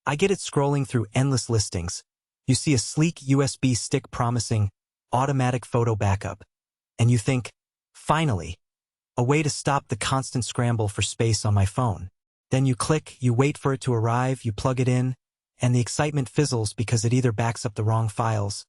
I get it scrolling through endless listings. You see a sleek USB stick promising automatic photo backup, and you think, finally, a way to stop the constant scramble for space on my phone. Then you click, you wait for it to arrive, you plug it in, and the excitement fizzles because it either backs up the wrong files,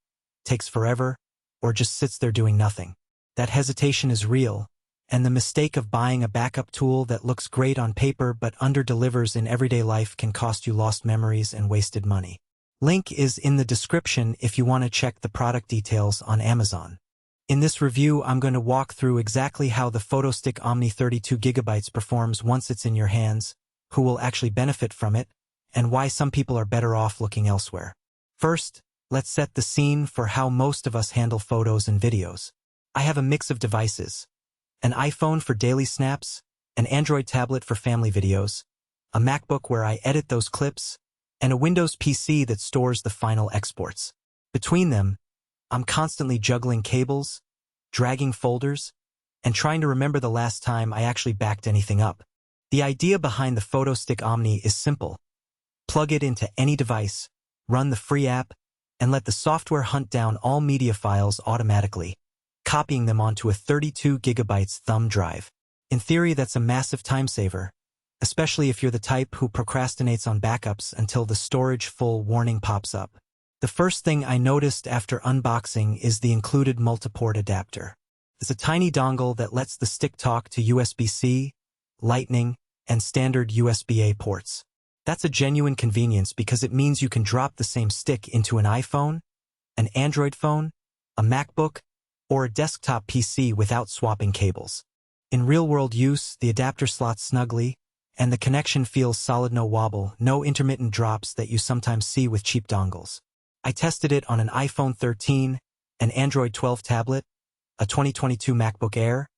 takes forever, or just sits there doing nothing. That hesitation is real, and the mistake of buying a backup tool that looks great on paper but under-delivers in everyday life can cost you lost memories and wasted money. Link is in the description if you want to check the product details on Amazon. In this review, I'm going to walk through exactly how the ThePhotoStick Omni 32GB performs once it's in your hands, who will actually benefit from it, and why some people are better off looking elsewhere. First, let's set the scene for how most of us handle photos and videos. I have a mix of devices: an iPhone for daily snaps, an Android tablet for family videos, a MacBook where I edit those clips, and a Windows PC that stores the final exports. Between them, I'm constantly juggling cables, dragging folders, and trying to remember the last time I actually backed anything up. The idea behind the ThePhotoStick Omni is simple. Plug it into any device, run the free app, and let the software hunt down all media files automatically, copying them onto a 32GB thumb drive. In theory, that's a massive time saver, especially if you're the type who procrastinates on backups until the storage full warning pops up. The first thing I noticed after unboxing is the included Multiport adapter. It's a tiny dongle that lets the stick talk to USB-C, Lightning, and standard USB-A ports. That's a genuine convenience because it means you can drop the same stick into an iPhone, an Android phone, a MacBook, or a desktop PC without swapping cables. In real-world use, the adapter slots snugly, and the connection feels solid, no wobble, no intermittent drops that you sometimes see with cheap dongles. I tested it on an iPhone 13, an Android 12 tablet, a 2022 MacBook Air,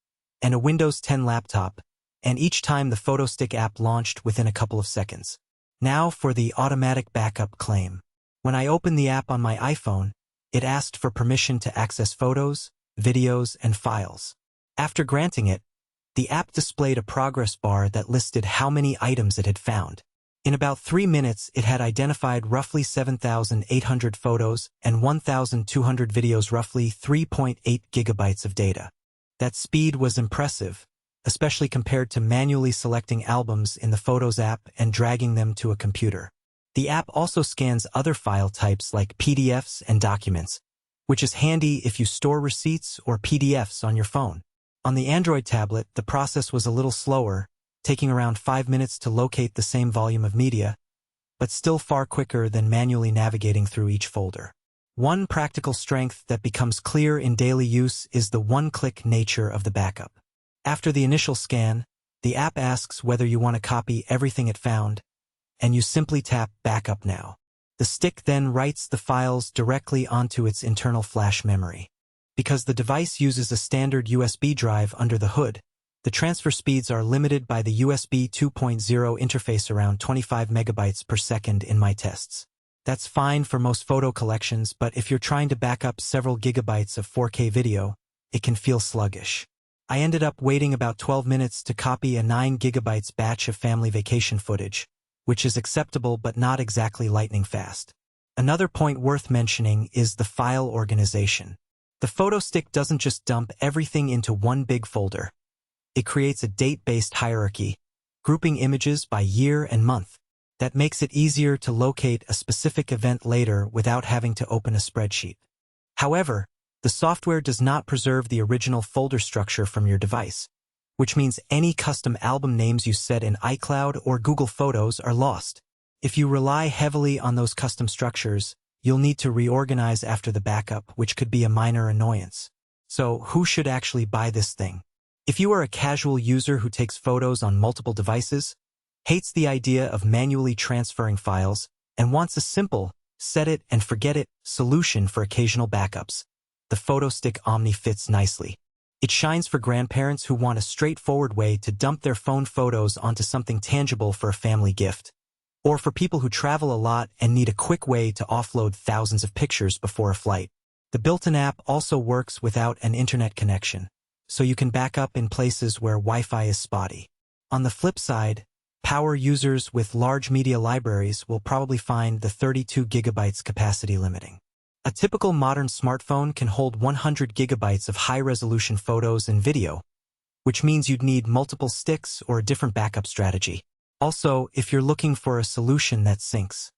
and a Windows 10 laptop, and each time the ThePhotoStick app launched within a couple of seconds. Now for the automatic backup claim. When I opened the app on my iPhone, it asked for permission to access photos, videos, and files. After granting it, the app displayed a progress bar that listed how many items it had found. In about 3 minutes, it had identified roughly 7,800 photos and 1,200 videos, roughly 3.8 gigabytes of data. That speed was impressive, especially compared to manually selecting albums in the Photos app and dragging them to a computer. The app also scans other file types like PDFs and documents, which is handy if you store receipts or PDFs on your phone. On the Android tablet, the process was a little slower, taking around 5 minutes to locate the same volume of media, but still far quicker than manually navigating through each folder. One practical strength that becomes clear in daily use is the one-click nature of the backup. After the initial scan, the app asks whether you want to copy everything it found, and you simply tap Backup Now. The stick then writes the files directly onto its internal flash memory. Because the device uses a standard USB drive under the hood, the transfer speeds are limited by the USB 2.0 interface, around 25 megabytes per second in my tests. That's fine for most photo collections, but if you're trying to back up several gigabytes of 4K video, it can feel sluggish. I ended up waiting about 12 minutes to copy a 9 gigabytes batch of family vacation footage, which is acceptable but not exactly lightning fast. Another point worth mentioning is the file organization. The ThePhotoStick doesn't just dump everything into one big folder. It creates a date-based hierarchy, grouping images by year and month. That makes it easier to locate a specific event later without having to open a spreadsheet. However, the software does not preserve the original folder structure from your device, which means any custom album names you set in iCloud or Google Photos are lost. If you rely heavily on those custom structures, you'll need to reorganize after the backup, which could be a minor annoyance. So, who should actually buy this thing? If you are a casual user who takes photos on multiple devices, hates the idea of manually transferring files, and wants a simple, set it and forget it solution for occasional backups, the ThePhotoStick Omni fits nicely. It shines for grandparents who want a straightforward way to dump their phone photos onto something tangible for a family gift, or for people who travel a lot and need a quick way to offload thousands of pictures before a flight. The built-in app also works without an internet connection, so you can back up in places where Wi-Fi is spotty. On the flip side, Power users with large media libraries will probably find the 32 gigabytes capacity limiting. A typical modern smartphone can hold 100 gigabytes of high-resolution photos and video, which means you'd need multiple sticks or a different backup strategy. Also, if you're looking for a solution that syncs